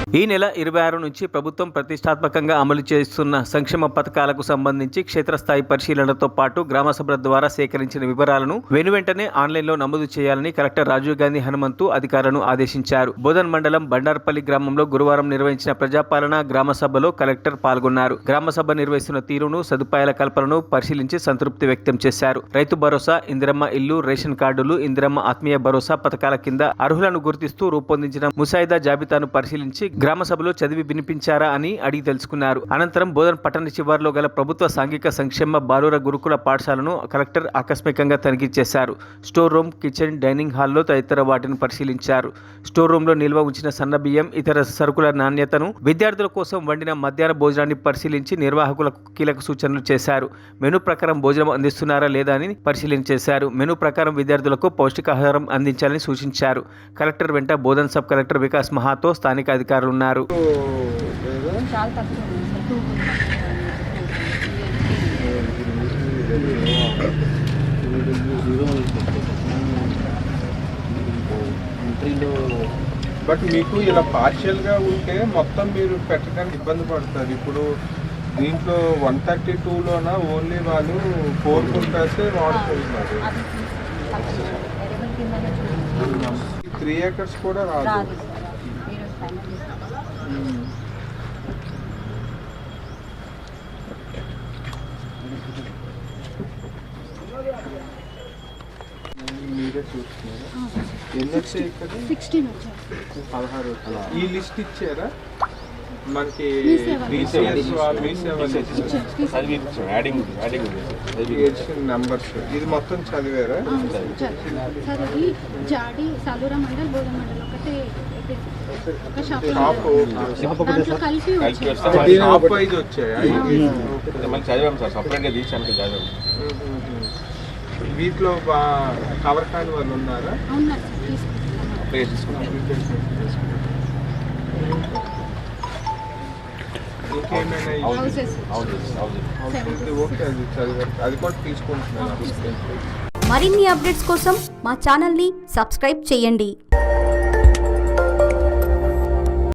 ఈ నెల 26 నుంచి ప్రభుత్వం ప్రతిష్టాత్మకంగా అమలు చేస్తున్న సంక్షేమ పథకాలకు సంబంధించి క్షేత్రస్థాయి పరిశీలనతో పాటు గ్రామ సభల ద్వారా సేకరించిన వివరాలను వెనువెంటనే ఆన్లైన్లో నమోదు చేయాలని కలెక్టర్ రాజీవ్ గాంధీ హనుమంతు అధికారులను ఆదేశించారు. బోధన్ మండలం బండార్పల్లి గ్రామంలో గురువారం నిర్వహించిన ప్రజాపాలన గ్రామ సభలో కలెక్టర్ పాల్గొన్నారు. గ్రామ సభ నిర్వహిస్తున్న తీరును, సదుపాయాల కల్పనను పరిశీలించి సంతృప్తి వ్యక్తం చేశారు. రైతు భరోసా, ఇందిరమ్మ ఇల్లు, రేషన్ కార్డులు, ఇందిరమ్మ ఆత్మీయ భరోసా పథకాల కింద అర్హులను గుర్తిస్తూ రూపొందించిన ముసాయిదా జాబితాను పరిశీలించి గ్రామ సభలో చదివి వినిపించారా అని అడిగి తెలుసుకున్నారు. అనంతరం బోధన్ పట్టణ శివార్లో గల ప్రభుత్వ సాంఘిక సంక్షేమ బాలుర గురుకుల పాఠశాలను కలెక్టర్ ఆకస్మికంగా తనిఖీ చేశారు. స్టోర్ రూమ్, కిచెన్, డైనింగ్ హాల్లో తదితర వాటిని పరిశీలించారు. స్టోర్ రూమ్ లో నిల్వ ఉంచిన సన్న బియ్యం, ఇతర సరుకుల నాణ్యతను, విద్యార్థుల కోసం వండిన మధ్యాహ్న భోజనాన్ని పరిశీలించి నిర్వాహకులకు కీలక సూచనలు చేశారు. మెనూ ప్రకారం భోజనం అందిస్తున్నారా లేదా అని పరిశీలన చేశారు. మెనూ ప్రకారం విద్యార్థులకు పౌష్టికాహారం అందించాలని సూచించారు. కలెక్టర్ వెంట బోధన్ సబ్ కలెక్టర్ వికాస్ మహాతో స్థానిక అధికారులు ఉన్నారు. బట్ మీకు ఇలా పార్షియల్గా ఉంటే మొత్తం మీరు పెట్టడానికి ఇబ్బంది పడతారు. ఇప్పుడు దీంట్లో 132లోన ఓన్లీ వాళ్ళు 4 కుంటాసే వాడుకుంటున్నారు. 3 acres కూడా రాదు. మీరే చూస్తున్నారా? ఎన్ని వచ్చాయి ఇక్కడ? 16 వచ్చాయి. 16 వచ్చాయి. ఈ లిస్ట్ ఇచ్చారా మనకి? నంబర్స్ ఇది మొత్తం చదివారా? సార్ ఇది జాడి సాలూరా మండల్, బోధన్ మండల్ ఒకటే ఒక షాప్ కలిపి వచ్చాయి. వీటిలో కవర్ కాని వాళ్ళు ఉన్నారా? అది కూడా తీసుకుంటున్నాను. మరిన్ని అప్డేట్స్ కోసం మా ఛానల్ని సబ్స్క్రైబ్ చేయండి.